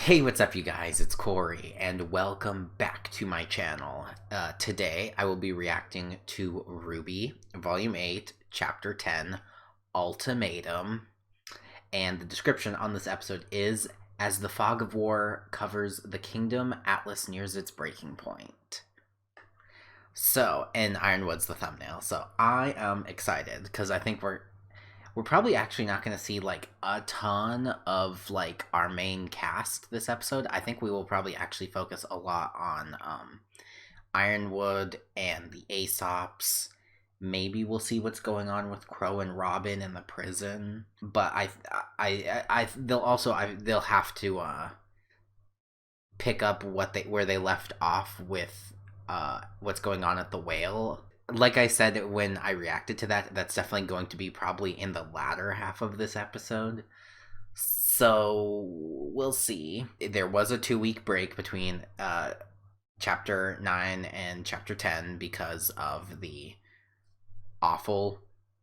Hey, what's up you guys? It's Corey, and welcome back to my channel. Today, I will be reacting to RWBY, Volume 8, Chapter 10, Ultimatum, and the description on this episode is, as the fog of war covers the kingdom, Atlas nears its breaking point. So, and Ironwood's the thumbnail, so I am excited, because I think we're probably actually not going to see like a ton of like our main cast this episode. I think we will probably actually focus a lot on Ironwood and the Aesops. Maybe we'll see what's going on with Crow and Robin in the prison. But they'll have to pick up where they left off with what's going on at the whale. Like I said when I reacted to that, that's definitely going to be probably in the latter half of this episode. So we'll see. There was a 2-week break between Chapter 9 and Chapter 10 because of the awful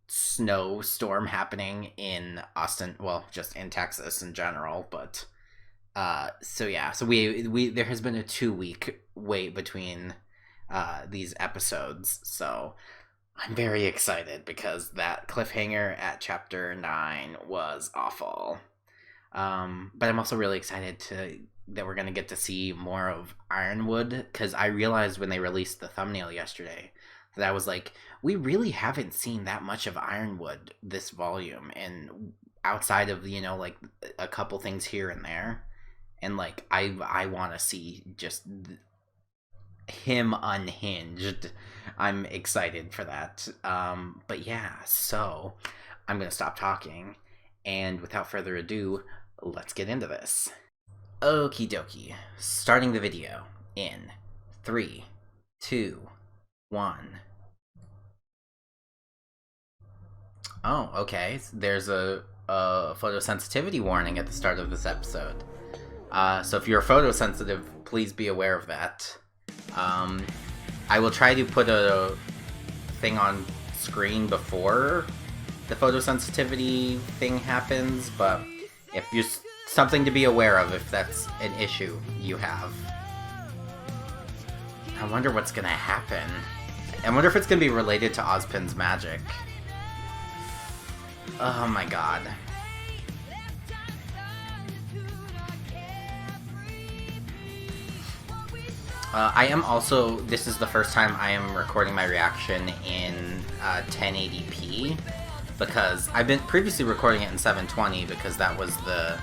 snowstorm happening in Austin, well, just in Texas in general, but so yeah, so we there has been a 2-week wait between these episodes, so I'm very excited because that cliffhanger at Chapter 9 was awful. But I'm also really excited that we're gonna get to see more of Ironwood, because I realized when they released the thumbnail yesterday that I was like, we really haven't seen that much of Ironwood this volume, and outside of, you know, like a couple things here and there, and like I want to see just him unhinged. I'm excited for that. But yeah, so I'm gonna stop talking, and without further ado, let's get into this. Okie dokie, starting the video in 3, 2, 1. Oh, okay, there's a photosensitivity warning at the start of this episode. So if you're photosensitive, please be aware of that. I will try to put a thing on screen before the photosensitivity thing happens, but if you something to be aware of if that's an issue you have. I wonder what's gonna happen. I wonder if it's gonna be related to Ozpin's magic. Oh my god. I am also, this is the first time I am recording my reaction in 1080p, because I've been previously recording it in 720 because that was the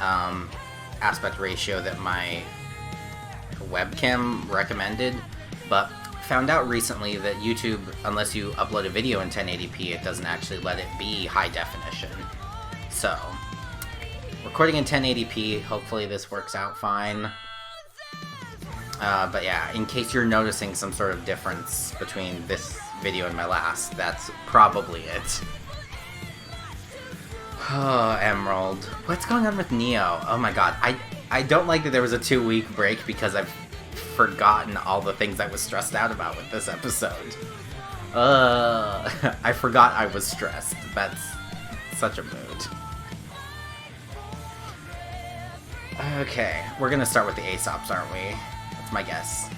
aspect ratio that my webcam recommended, but found out recently that YouTube, unless you upload a video in 1080p, it doesn't actually let it be high definition. So, recording in 1080p, hopefully this works out fine. But yeah, in case you're noticing some sort of difference between this video and my last, that's probably it. Oh, Emerald. What's going on with Neo? Oh my god, I don't like that there was a 2-week break because I've forgotten all the things I was stressed out about with this episode. I forgot I was stressed. That's such a mood. Okay, we're gonna start with the Aesops, aren't we? My guess.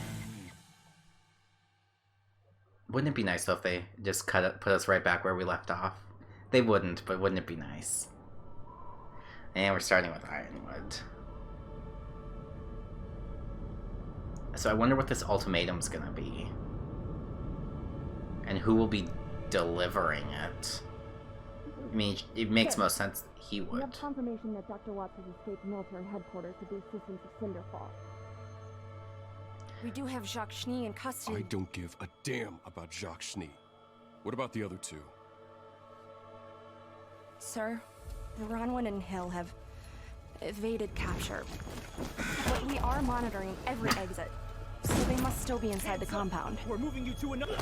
Wouldn't it be nice though if they just put us right back where we left off? They wouldn't, but wouldn't it be nice? And we're starting with Ironwood. So I wonder what this ultimatum's gonna be. And who will be delivering it? I mean, it makes most sense that he would. We have confirmation that Dr. Watts has escaped military headquarters with the assistance of Cinderfall. We do have Jacques Schnee in custody. I don't give a damn about Jacques Schnee. What about the other two? Sir, Bronwyn and Hill have evaded capture. But we are monitoring every exit, so they must still be inside the compound. We're moving you to another...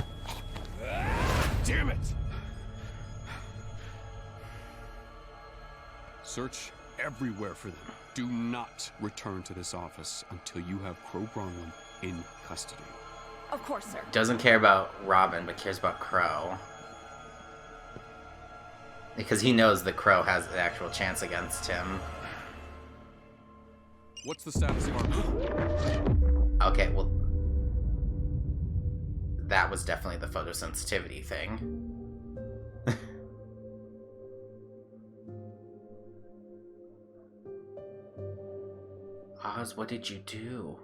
Damn it! Search everywhere for them. Do not return to this office until you have Crow Bronwyn in custody. Of course, sir. Doesn't care about Robin, but cares about Crow. Because he knows the Crow has an actual chance against him. What's the status of our... Okay, well... That was definitely the photosensitivity thing. Oz, what did you do?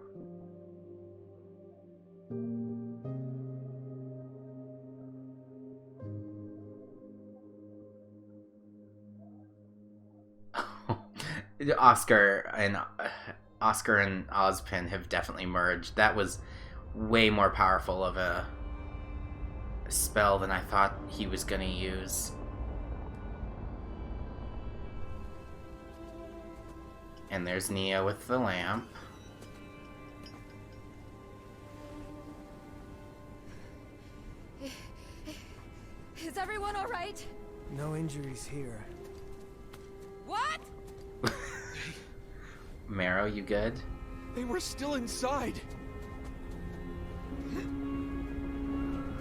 Oscar and Ozpin have definitely merged. That was way more powerful of a spell than I thought he was gonna use. And there's Nia with the lamp. Is everyone alright? No injuries here. What? Marrow, you good? They were still inside.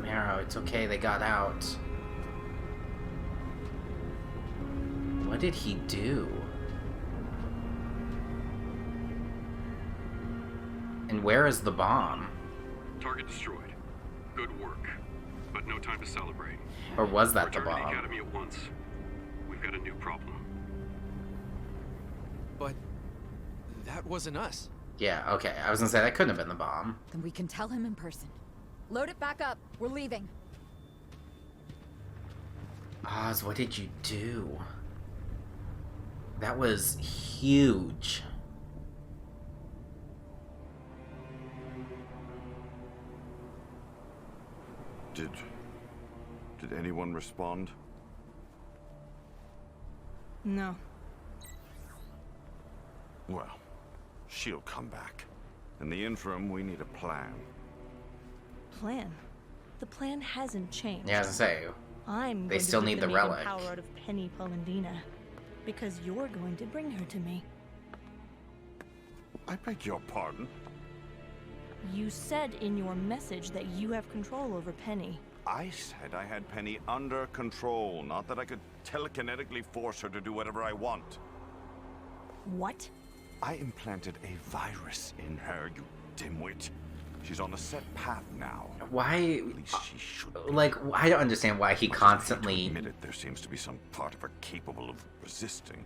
Marrow, it's okay, they got out. What did he do? And where is the bomb? Target destroyed. Good work. But no time to celebrate. Or was that the Return to the bomb? Academy at once. We've got a new problem. But that wasn't us. Yeah, okay. I was gonna say that couldn't have been the bomb. Then we can tell him in person. Load it back up. We're leaving. Oz, what did you do? That was huge. Did anyone respond? No. Well, she'll come back. In the interim, we need a plan. Plan? The plan hasn't changed. Yeah, as I say, I'm they going still to need take the the making relic. power out of Penny Polendina, because you're going to bring her to me. I beg your pardon? You said in your message that you have control over Penny. I said I had Penny under control, not that I could telekinetically force her to do whatever I want. What? I implanted a virus in her, you dimwit. She's on a set path now. Why? At least she should be. Like, I don't understand why he Much as I hate to constantly. admit it, there seems to be some part of her capable of resisting.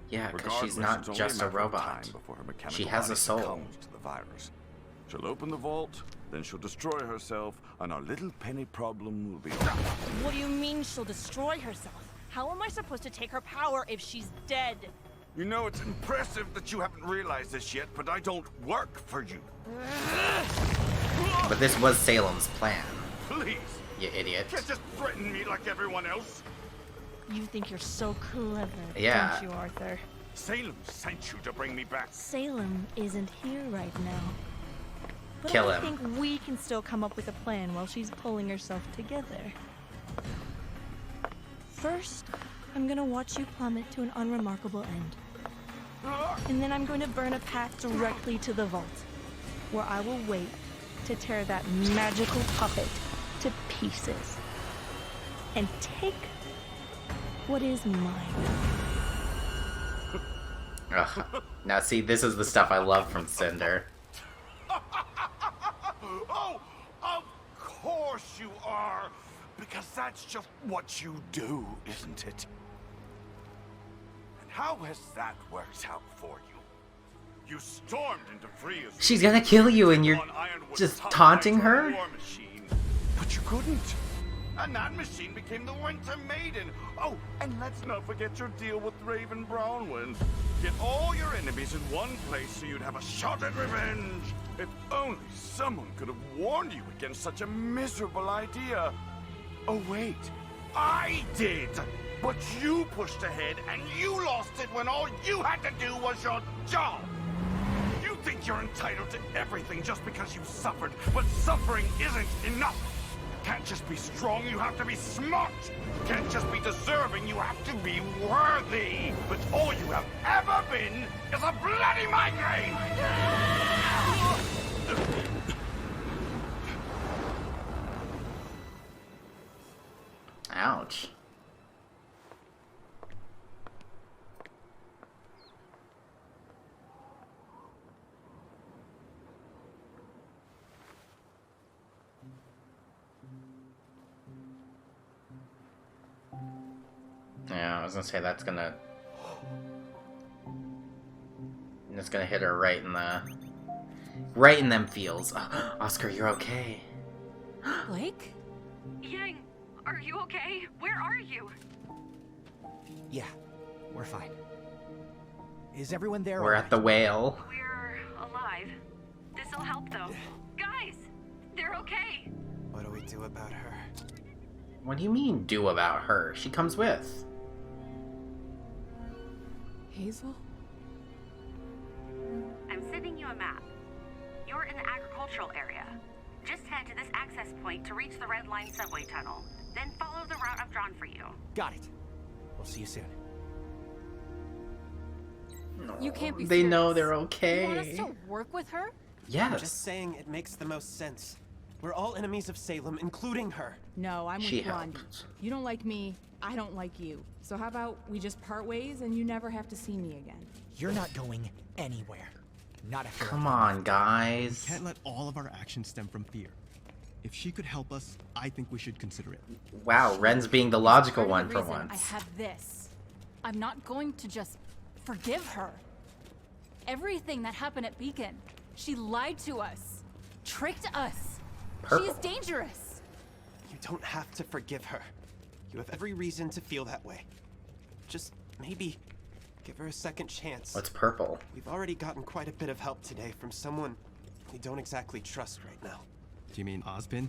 Yeah, because she's Regardless, not it's only just a matter of robot. time before her mechanical She has a body soul. succumbs to the virus. She'll open the vault, then she'll destroy herself, and our little Penny problem will be over. What do you mean she'll destroy herself? How am I supposed to take her power if she's dead? You know, it's impressive that you haven't realized this yet, but I don't work for you. But this was Salem's plan, Please, you idiot. can't just threaten me like everyone else. You think you're so clever, Yeah. don't you, Arthur? Salem sent you to bring me back. Salem isn't here right now. But Kill I him. think we can still come up with a plan while she's pulling herself together. First, I'm gonna watch you plummet to an unremarkable end. And then I'm going to burn a path directly to the vault, where I will wait to tear that magical puppet to pieces. And take what is mine. Ugh. Now see, this is the stuff I love from Cinder. Oh, of course you are. Because that's just what you do, isn't it? And how has that worked out for you? You stormed into Freya's. She's gonna kill you and you're on Ironwood's just top taunting nitro her? war machine. But you couldn't. And that machine became the Winter Maiden. Oh, and let's not forget your deal with Raven Brownwind. Get all your enemies in one place so you'd have a shot at revenge. If only someone could have warned you against such a miserable idea. Oh, wait. I did! But you pushed ahead and you lost it when all you had to do was your job! You think you're entitled to everything just because you suffered, but suffering isn't enough! Can't just be strong, you have to be smart! Can't just be deserving, you have to be worthy! But all you have ever been is a bloody migraine! Ouch. I was gonna say that's gonna hit her right in them feels. Oscar, you're okay. Blake? Yang, are you okay? Where are you? Yeah, we're fine. Is everyone there? We're at the whale. We're alive. This'll help though. Guys, they're okay. What do we do about her? What do you mean, do about her? She comes with. Hazel? I'm sending you a map. You're in the agricultural area. Just head to this access point to reach the Red Line subway tunnel. Then follow the route I've drawn for you. Got it. We'll see you soon. You can't be They serious. know they're You want us okay. to work with her? Yes. I'm just saying it makes the most sense. We're all enemies of Salem, including her. No, I'm She with Blondie. helped. You don't like me, I don't like you. So how about we just part ways and you never have to see me again? You're not going anywhere. Not after. Come on, guys. Can't let all of our actions stem from fear. If she could help us, I think we should consider it. Wow, Ren's being the logical one Part of for the reason once. I have this. I'm not going to just forgive her. Everything that happened at Beacon, she lied to us, tricked us. Purple. She is dangerous. You don't have to forgive her. You have every reason to feel that way. Just maybe give her a second chance. What's purple? We've already gotten quite a bit of help today from someone we don't exactly trust right now. Do you mean Ozpin?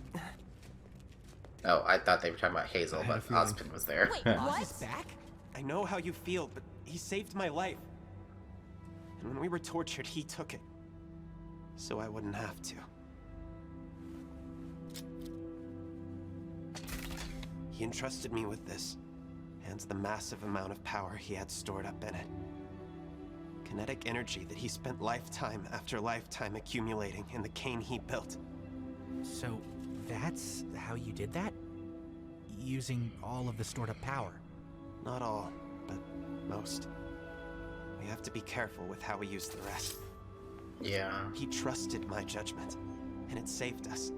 Oh, I thought they were talking about Hazel, I had a but feeling. Ozpin was there. Wait, Oz what? is back? I know how you feel, but he saved my life. And when we were tortured, he took it. So I wouldn't have to. He entrusted me with this, and the massive amount of power he had stored up in it. Kinetic energy that he spent lifetime after lifetime accumulating in the cane he built. So that's how you did that? Using all of the stored up power? Not all, but most. We have to be careful with how we use the rest. Yeah. He trusted my judgment, and it saved us.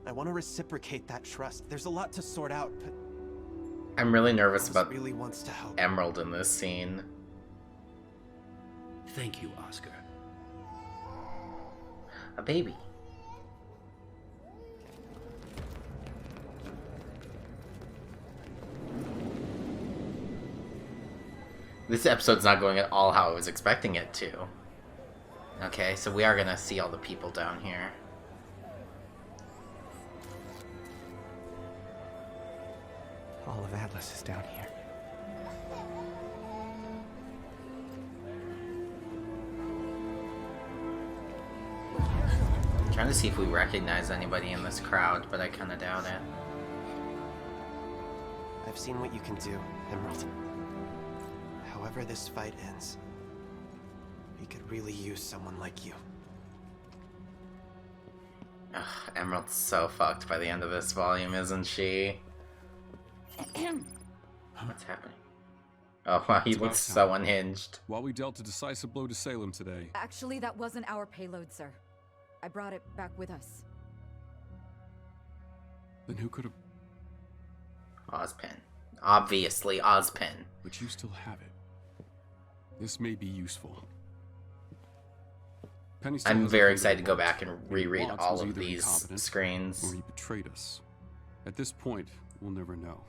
I want to reciprocate that trust. There's a lot to sort out, but I'm really nervous Oz about really wants to help. Emerald in this scene. Thank you, Oscar. A baby. This episode's not going at all how I was expecting it to. Okay, so we are gonna see all the people down here. All of Atlas is down here. I'm trying to see if we recognize anybody in this crowd, but I kind of doubt it. I've seen what you can do, Emerald. However this fight ends, we could really use someone like you. Ugh, Emerald's so fucked by the end of this volume, isn't she? What's happening? Oh, wow, he It's about looks so unhinged. While we dealt a decisive blow to Salem today, Actually, that wasn't our payload, sir. I brought it back with us. then who could have... Ozpin. Obviously, Ozpin. But you still have it. This may be useful. Penny still I'm has a very clue excited that to go Watts- back and reread Watts all was of either these incompetent screens. or he betrayed us. At this point, we'll never know.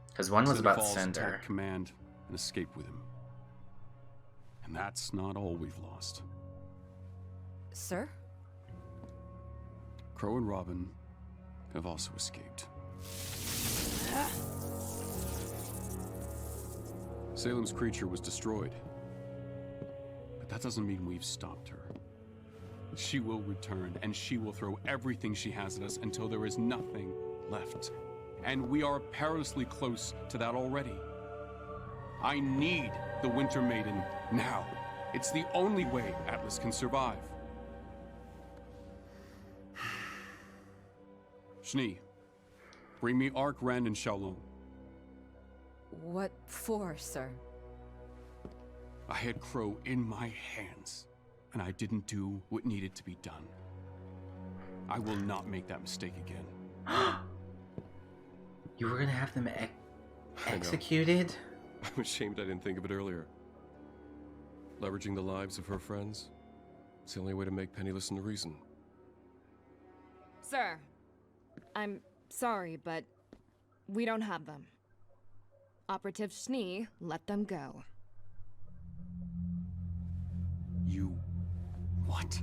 Because one was Senator about Falls Cinder. attacked command and escaped with him. And that's not all we've lost. Sir? Crow and Robin have also escaped. Salem's creature was destroyed. But that doesn't mean we've stopped her. She will return, and she will throw everything she has at us until there is nothing left. And we are perilously close to that already. I need the Winter Maiden now. It's the only way Atlas can survive. Shni, bring me Ark, Ren, and Xiaolong. What for, sir? I had Crow in my hands, and I didn't do what needed to be done. I will not make that mistake again. You were gonna have them Executed? I'm ashamed I didn't think of it earlier. Leveraging the lives of her friends, it's the only way to make Penny listen to reason. Sir, I'm sorry, but we don't have them. Operative Schnee let them go. You... what?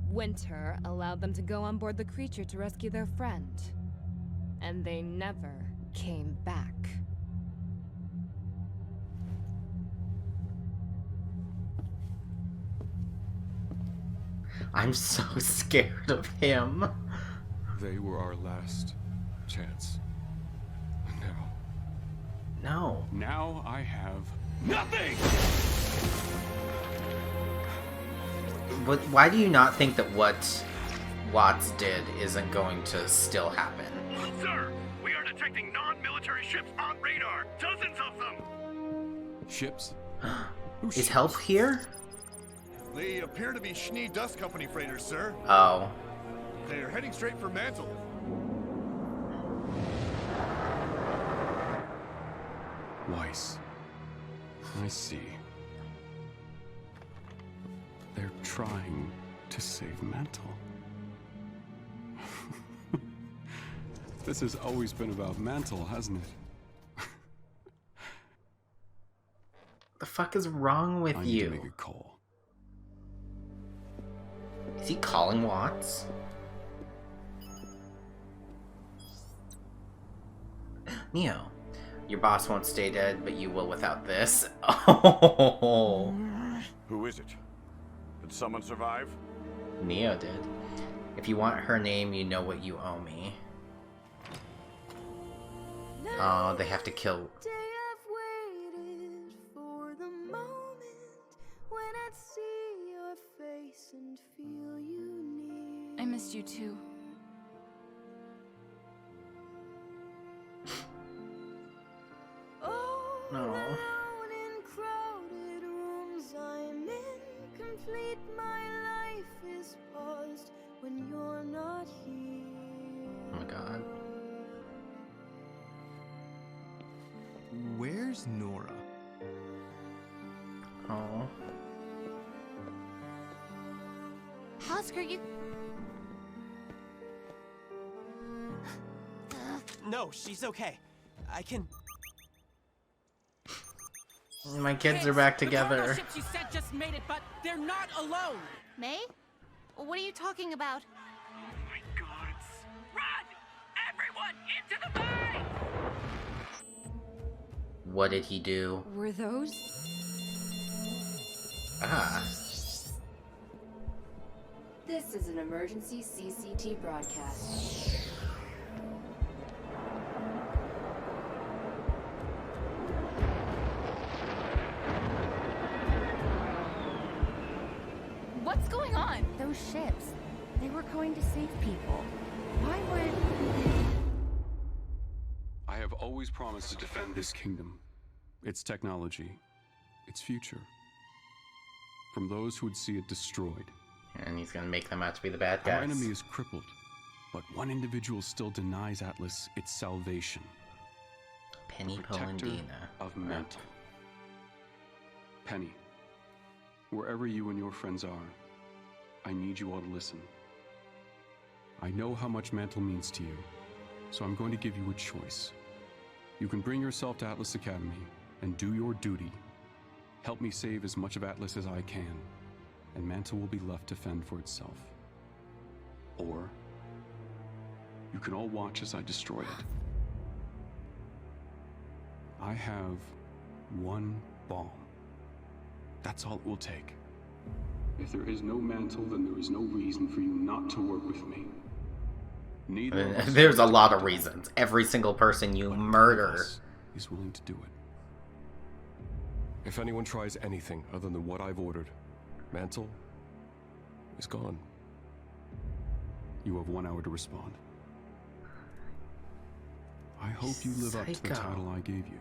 Winter allowed them to go on board the creature to rescue their friend. And they never came back. I'm so scared of him. They were our last chance. Now... No. Now I have nothing! But why do you not think that what Watts did isn't going to still happen? Sir, we are detecting non-military ships on radar. Dozens of them. Ships? Is help here? They appear to be Schnee Dust Company freighters, sir. Oh. They're heading straight for Mantle. Weiss. I see. They're trying to save Mantle. This has always been about Mantle, hasn't it? The fuck is wrong with I you? need to make a call. Is he calling Watts? Neo, your boss won't stay dead, but you will without this. Oh. Who is it? Did someone survive? Neo did. If you want her name, you know what you owe me. Oh, they have to kill. I missed you too. No. Oh my god. Where's Nora? Oh. Oscar, you... No, she's okay. I can... My kids are back The cargo together. ships you said just made it, but they're not alone. May? What are you talking about? Oh my gods. Run! Everyone into the bay! What did he do? Were those? Ah. This is an emergency CCT broadcast. What's going on? Those ships, they were going to save people. Why would... I have always promised to defend this kingdom, its technology, its future, from those who would see it destroyed. And he's gonna make them out to be the bad guys. Our enemy is crippled, but one individual still denies Atlas its salvation. Penny Protector Polandina. of Mantle. Penny, wherever you and your friends are, I need you all to listen. I know how much Mantle means to you, so I'm going to give you a choice. You can bring yourself to Atlas Academy and do your duty. Help me save as much of Atlas as I can, and Mantle will be left to fend for itself. Or, you can all watch as I destroy it. I have one bomb. That's all it will take. If there is no Mantle, then there is no reason for you not to work with me. Neither of us There's a lot of reasons. Every single person you murder is willing to do it. If anyone tries anything other than what I've ordered, Mantle is gone. You have 1 hour to respond. I hope you live up to the title I gave you.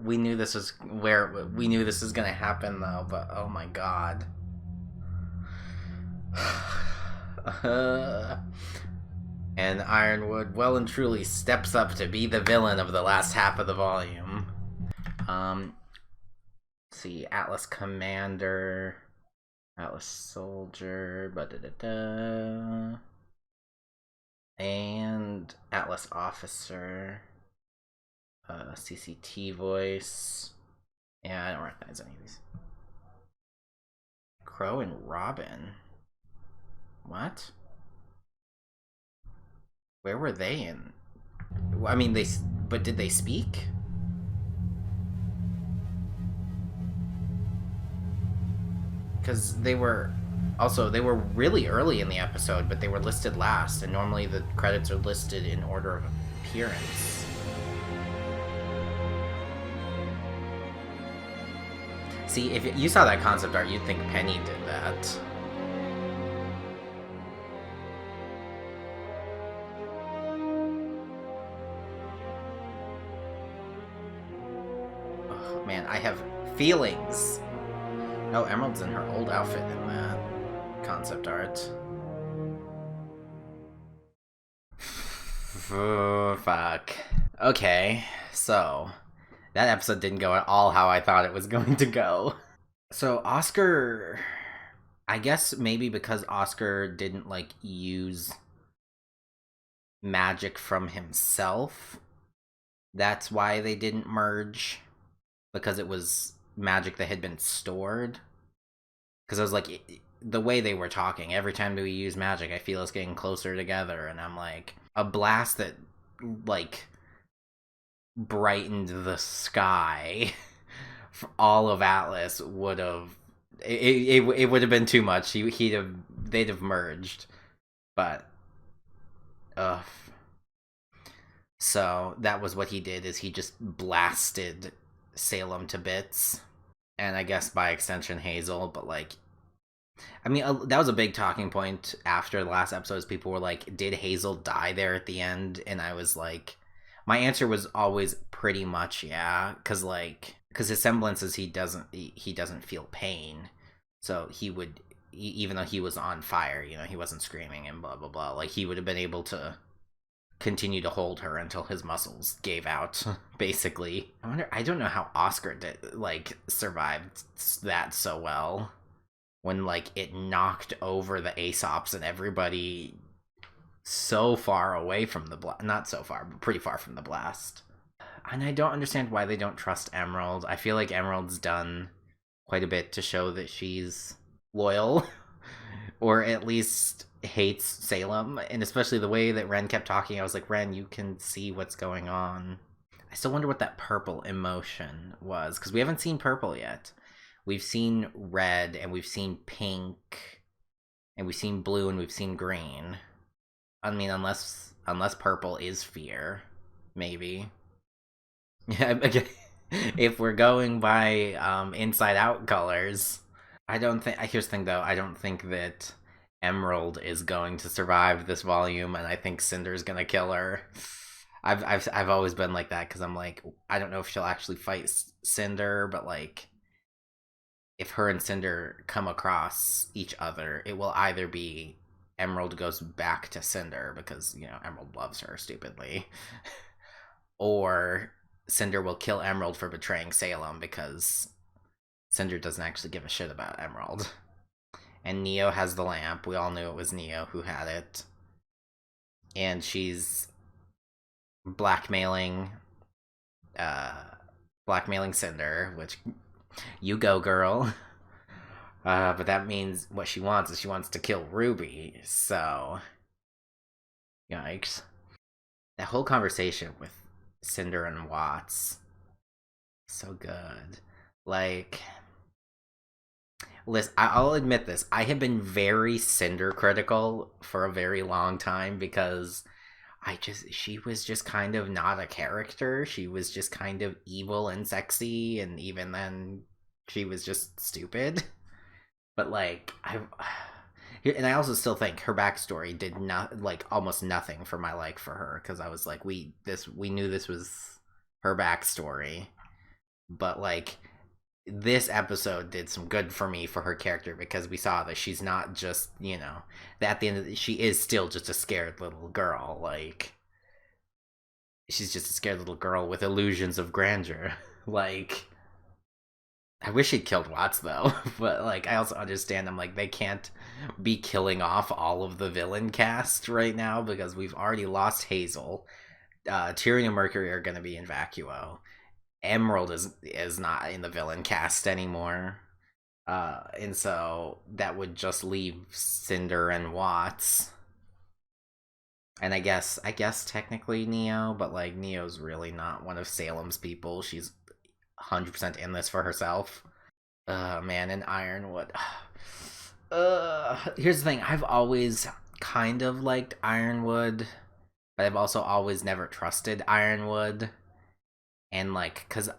We knew this was gonna happen though, but oh my god. And Ironwood well and truly steps up to be the villain of the last half of the volume. Let's see, Atlas Commander, Atlas Soldier, and Atlas Officer, CCT Voice. Yeah, I don't recognize any of these. Crow and Robin. What? Where were they in? I mean, but did they speak? Because they were really early in the episode, but they were listed last, and normally the credits are listed in order of appearance. See, if you saw that concept art, you'd think Penny did that. Oh, man, I have feelings. Oh, Emerald's in her old outfit in that concept art. Oh, fuck. Okay, so that episode didn't go at all how I thought it was going to go. So Oscar, I guess maybe because Oscar didn't use magic from himself, that's why they didn't merge, because it was magic that had been stored. Because I was like, the way they were talking, every time we use magic, I feel us getting closer together, and I'm like, a blast that brightened the sky for all of Atlas would have it would have been too much. They'd have merged, but so that was what he did, is he just blasted Salem to bits, and I guess by extension Hazel. But I mean, that was a big talking point after the last episodes. People were like, did Hazel die there at the end? And I was like, my answer was always pretty much yeah, because his semblance is he doesn't feel pain, so he would, even though he was on fire, he wasn't screaming and blah blah blah, he would have been able to continue to hold her until his muscles gave out, basically. I don't know how Oscar did survived that so well, when it knocked over the Aesops and everybody so far away from the blast. Not so far, but pretty far from the blast. And I don't understand why they don't trust Emerald. I feel like Emerald's done quite a bit to show that she's loyal, or at least hates Salem. And especially the way that Ren kept talking, I was like, Ren, you can see what's going on. I still wonder what that purple emotion was, because we haven't seen purple yet. We've seen red, and we've seen pink, and we've seen blue, and we've seen green. I mean, unless purple is fear, maybe. Yeah, if we're going by inside out colors, I don't think. Here's the thing, though. I don't think that Emerald is going to survive this volume, and I think Cinder's gonna kill her. I've always been like that, because I'm like, I don't know if she'll actually fight Cinder, but if her and Cinder come across each other, it will either be Emerald goes back to Cinder because, Emerald loves her stupidly, or Cinder will kill Emerald for betraying Salem because Cinder doesn't actually give a shit about Emerald. And Neo has the lamp. We all knew it was Neo who had it. And she's blackmailing Cinder, which, you go, girl. But that means what she wants is she wants to kill Ruby, so yikes. That whole conversation with Cinder and Watts, so good. Listen, I'll admit this, I have been very Cinder critical for a very long time, because she was just kind of not a character. She was just kind of evil and sexy, and even then, she was just stupid. But and I also still think her backstory did not almost nothing for my for her, because I was like, we knew this was her backstory, but this episode did some good for me for her character, because we saw that she's not just, that at the end of she is still just a scared little girl. Like, she's just a scared little girl with illusions of grandeur. Like, I wish he'd killed Watts though, but like I also understand I'm like they can't be killing off all of the villain cast right now because we've already lost Hazel. Tyrion and Mercury are going to be in Vacuo. Emerald is not in the villain cast anymore. And so that would just leave Cinder and Watts. And I guess technically Neo, but like Neo's really not one of Salem's people. She's 100% in this for herself. Man, and Ironwood. Here's the thing. I've always kind of liked Ironwood, but I've also always never trusted Ironwood. And like, cause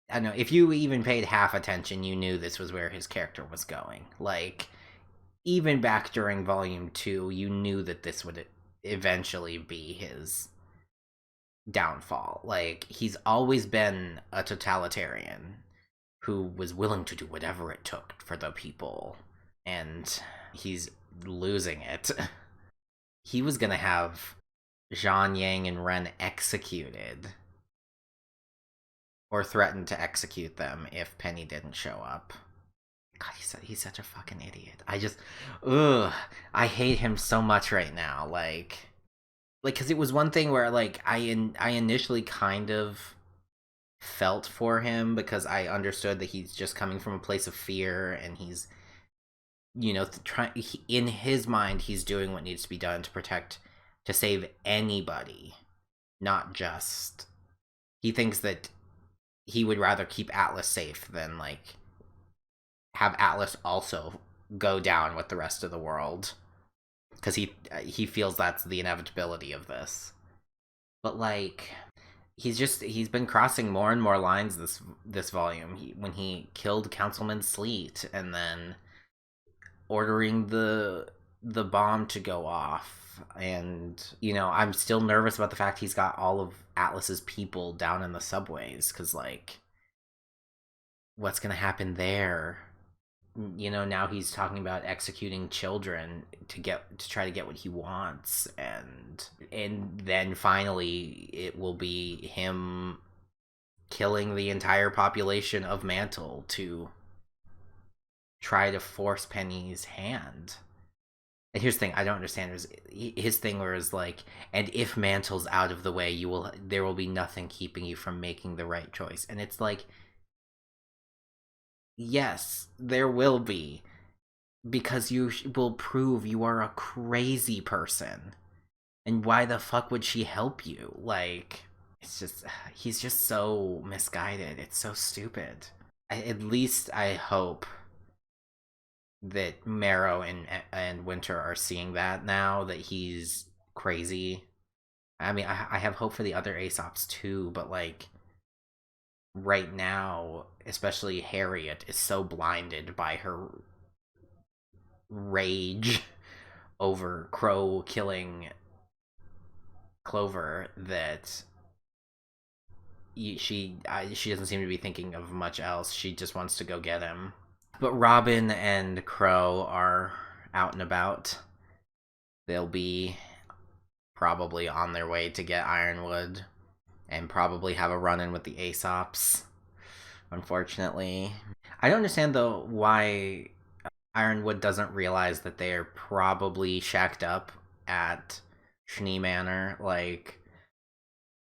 I don't know, if you even paid half attention, you knew this was where his character was going. Like, even back during Volume 2, you knew that this would eventually be his downfall. Like, he's always been a totalitarian who was willing to do whatever it took for the people, and he's losing it. He was gonna have Zhang Yang and Ren executed, or threatened to execute them if Penny didn't show up. God, he's such a fucking idiot. I hate him so much right now. Like, because it was one thing where like I initially kind of felt for him because I understood that he's just coming from a place of fear, and he's, in his mind he's doing what needs to be done to save anybody, not just, he thinks that he would rather keep Atlas safe than like have Atlas also go down with the rest of the world, because he feels that's the inevitability of this. But like, he's been crossing more and more lines this volume. When he killed Councilman Sleet, and then ordering the bomb to go off, and I'm still nervous about the fact he's got all of Atlas's people down in the subways, because like, what's gonna happen there? Now he's talking about executing children to try to get what he wants, and then finally it will be him killing the entire population of Mantle to try to force Penny's hand. And here's the thing I don't understand is his thing where is like, and if Mantle's out of the way, there will be nothing keeping you from making the right choice. And it's like, yes, there will be, because you will prove you are a crazy person. And why the fuck would she help you? Like, it's just, he's just so misguided. It's so stupid. At least I hope that Marrow and Winter are seeing that now, that he's crazy. I mean, I have hope for the other Aesops too, but like, right now, especially Harriet is so blinded by her rage over Crow killing Clover that she doesn't seem to be thinking of much else. She just wants to go get him. But Robin and Crow are out and about. They'll be probably on their way to get Ironwood, and probably have a run-in with the Aesops, unfortunately. I don't understand, though, why Ironwood doesn't realize that they're probably shacked up at Schnee Manor. Like,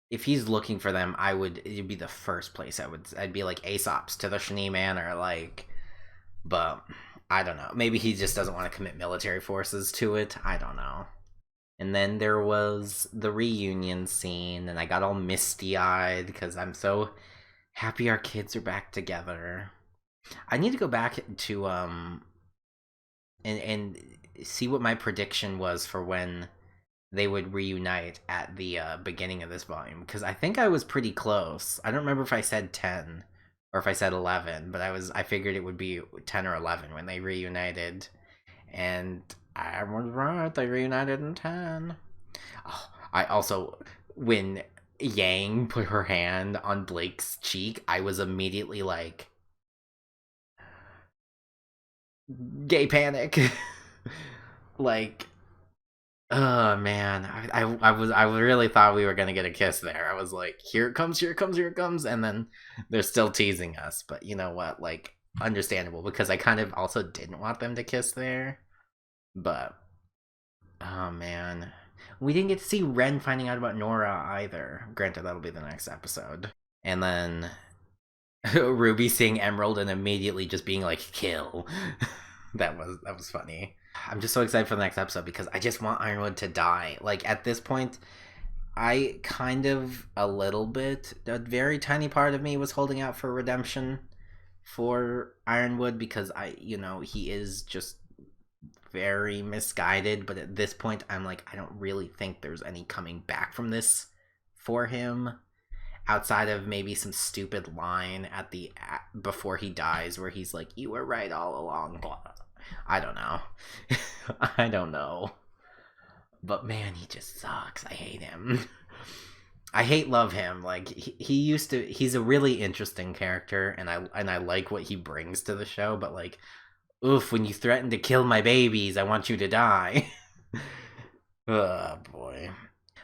if he's looking for them, it'd be the first place I'd be like, Aesops to the Schnee Manor, like, but I don't know. Maybe he just doesn't want to commit military forces to it. I don't know. And then there was the reunion scene, and I got all misty-eyed because I'm so happy our kids are back together. I need to go back to and see what my prediction was for when they would reunite at the beginning of this volume, because I think I was pretty close. I don't remember if I said 10 or if I said 11, but I figured it would be 10 or 11 when they reunited, and I was right. They reunited in 10. Oh, I also, when Yang put her hand on Blake's cheek, I was immediately like, gay panic. Like, oh man, I really thought we were gonna get a kiss there. I was like, here it comes, here it comes, here it comes, and then they're still teasing us. But you know what? Like, understandable, because I kind of also didn't want them to kiss there. But oh man, we didn't get to see Ren finding out about Nora either. Granted, that'll be the next episode. And then Ruby seeing Emerald and immediately just being like, kill. that was funny. I'm just so excited for the next episode because I just want Ironwood to die. Like, at this point, I kind of, a little bit, a very tiny part of me was holding out for redemption for Ironwood because he is just very misguided, but at this point I'm like, I don't really think there's any coming back from this for him outside of maybe some stupid line before he dies where he's like, you were right all along, blah. I don't know. I don't know. But man, he just sucks. I hate him. I love him. Like, he's a really interesting character, and I like what he brings to the show, but like, oof, when you threaten to kill my babies, I want you to die. Oh boy.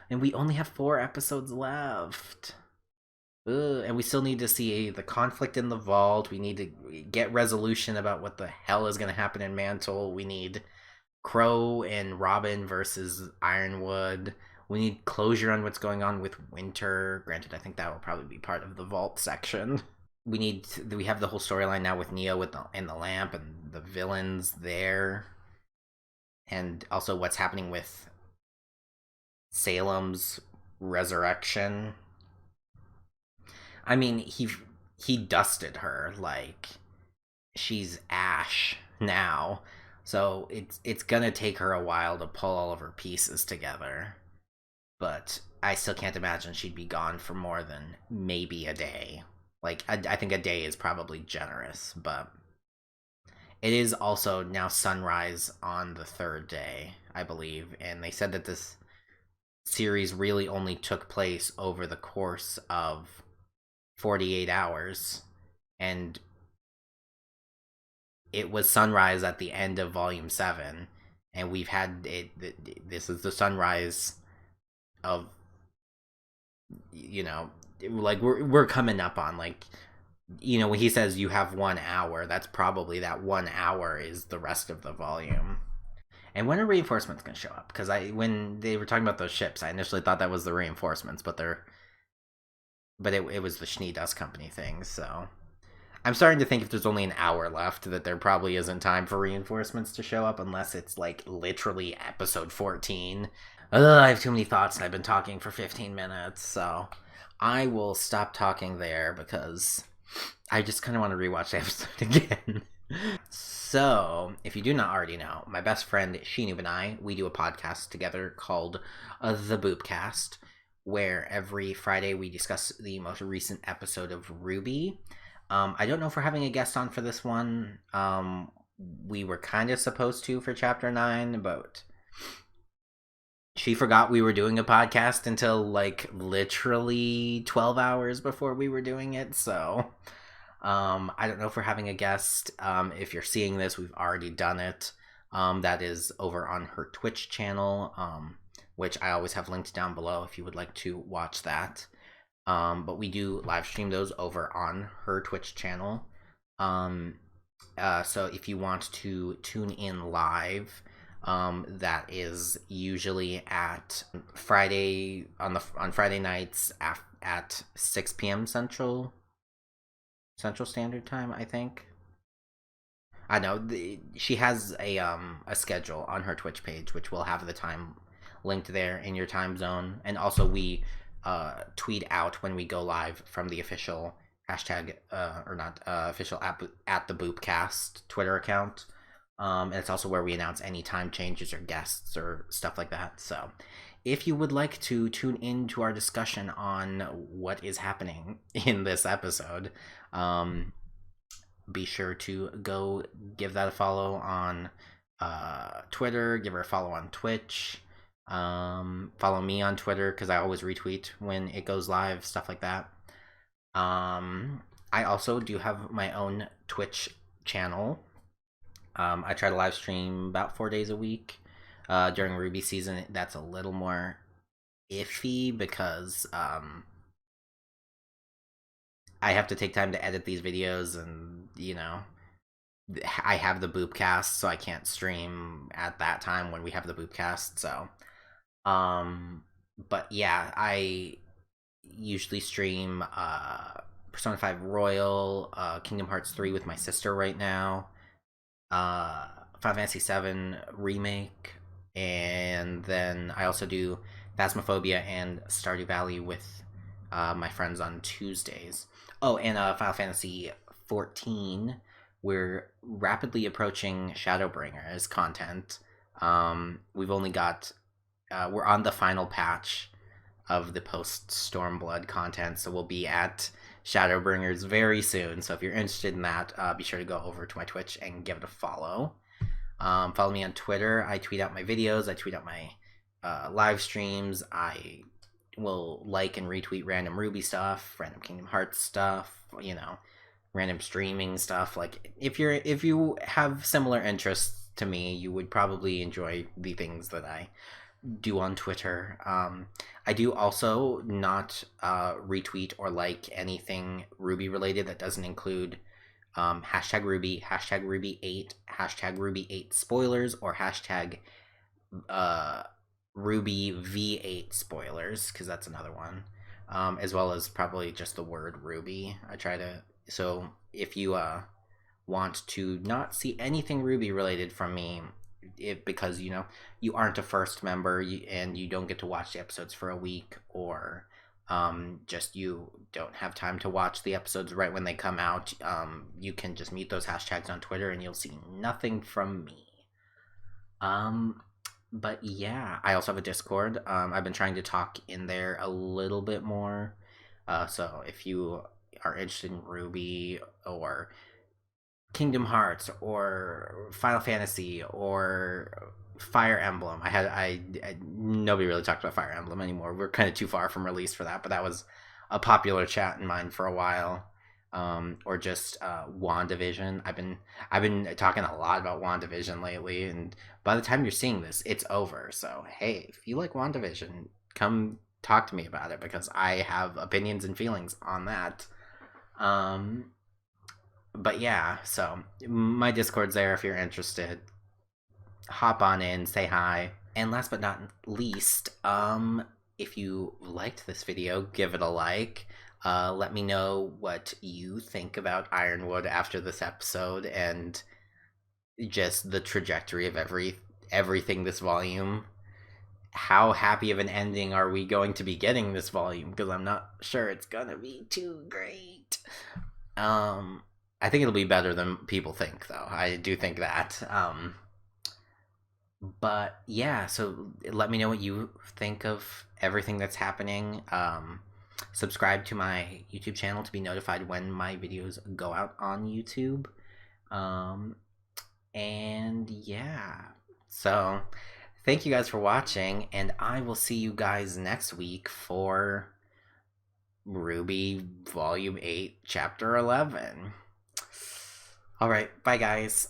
And we only have 4 episodes left. And we still need to see the conflict in the vault. We need to get resolution about what the hell is going to happen in Mantle. We need Crow and Robin versus Ironwood. We need closure on what's going on with Winter. Granted, I think that will probably be part of the vault section. We have the whole storyline now with Neo and the lamp and the villains there. And also what's happening with Salem's resurrection. I mean, he dusted her, like, she's ash now, so it's gonna take her a while to pull all of her pieces together, but I still can't imagine she'd be gone for more than maybe a day. Like, I think a day is probably generous, but it is also now sunrise on the 3rd day, I believe, and they said that this series really only took place over the course of 48 hours, and it was sunrise at the end of volume 7, and we've had this is the sunrise of, like, we're coming up on, like, when he says you have 1 hour, that's probably that 1 hour is the rest of the volume. And when are reinforcements going to show up? Because when they were talking about those ships, I initially thought that was the reinforcements, but it was the Schnee Dust Company thing, so I'm starting to think if there's only an hour left that there probably isn't time for reinforcements to show up unless it's, like, literally episode 14. I have too many thoughts and I've been talking for 15 minutes, so I will stop talking there because I just kind of want to rewatch the episode again. So, if you do not already know, my best friend Shinoob and I, we do a podcast together called The Boopcast, where every Friday we discuss the most recent episode of RWBY. I don't know if we're having a guest on for this one. We were kind of supposed to for Chapter 9, but she forgot we were doing a podcast until, like, literally 12 hours before we were doing it, so I don't know if we're having a guest. If you're seeing this, we've already done it. That is over on her Twitch channel, which I always have linked down below if you would like to watch that. But we do live stream those over on her Twitch channel. So if you want to tune in live, that is usually at Friday on Friday nights at 6 p.m. Central Standard Time, I think. I know she has a schedule on her Twitch page, which will have the time linked there in your time zone, and also we tweet out when we go live from the official hashtag official at the Boopcast Twitter account, and it's also where we announce any time changes or guests or stuff like that. So if you would like to tune into our discussion on what is happening in this episode, be sure to go give that a follow on Twitter, give her a follow on Twitch. Follow me on Twitter because I always retweet when it goes live, stuff like that. I also do have my own Twitch channel. I try to live stream about 4 days a week. During RWBY season, that's a little more iffy because I have to take time to edit these videos, and you know, I have the boopcast, so I can't stream at that time when we have the boopcast. So, but yeah, I usually stream Persona 5 Royal, Kingdom Hearts 3 with my sister right now, Final Fantasy 7 Remake, and then I also do Phasmophobia and Stardew Valley with my friends on Tuesdays. Oh, and Final Fantasy 14. We're rapidly approaching Shadowbringers content. We've only got we're on the final patch of the post Stormblood content, so we'll be at Shadowbringers very soon. So if you're interested in that, be sure to go over to my Twitch and give it a follow. Follow me on Twitter. I tweet out my videos. I tweet out my live streams. I will like and retweet random RWBY stuff, random Kingdom Hearts stuff, you know, random streaming stuff. Like if you have similar interests to me, you would probably enjoy the things that I do on Twitter. I do also not retweet or like anything RWBY related that doesn't include hashtag RWBY, hashtag RWBY8, hashtag RWBY8 spoilers, or hashtag RWBY V8 spoilers, because that's another one, as well as probably just the word RWBY. I try to, so if you want to not see anything RWBY related from me, because you know you aren't a first member and you don't get to watch the episodes for a week, or just you don't have time to watch the episodes right when they come out, you can just mute those hashtags on Twitter and you'll see nothing from me. But yeah, I also have a Discord. I've been trying to talk in there a little bit more. So if you are interested in RWBY or Kingdom Hearts or Final Fantasy or Fire Emblem, I nobody really talked about Fire Emblem anymore. We're kind of too far from release for that, but that was a popular chat in mine for a while. Or just WandaVision. I've been talking a lot about WandaVision lately, and by the time you're seeing this, it's over. So hey, if you like WandaVision, come talk to me about it, because I have opinions and feelings on that. But yeah, so my Discord's there if you're interested. Hop on in, say hi. And last but not least, if you liked this video, give it a like. Let me know what you think about Ironwood after this episode, and just the trajectory of everything this volume. How happy of an ending are we going to be getting this volume? Because I'm not sure it's gonna be too great. I think it'll be better than people think, though. I do think that. But yeah, so let me know what you think of everything that's happening. Subscribe to my YouTube channel to be notified when my videos go out on YouTube. And yeah, so thank you guys for watching, and I will see you guys next week for RWBY Volume 8, Chapter 11. Alright, bye guys.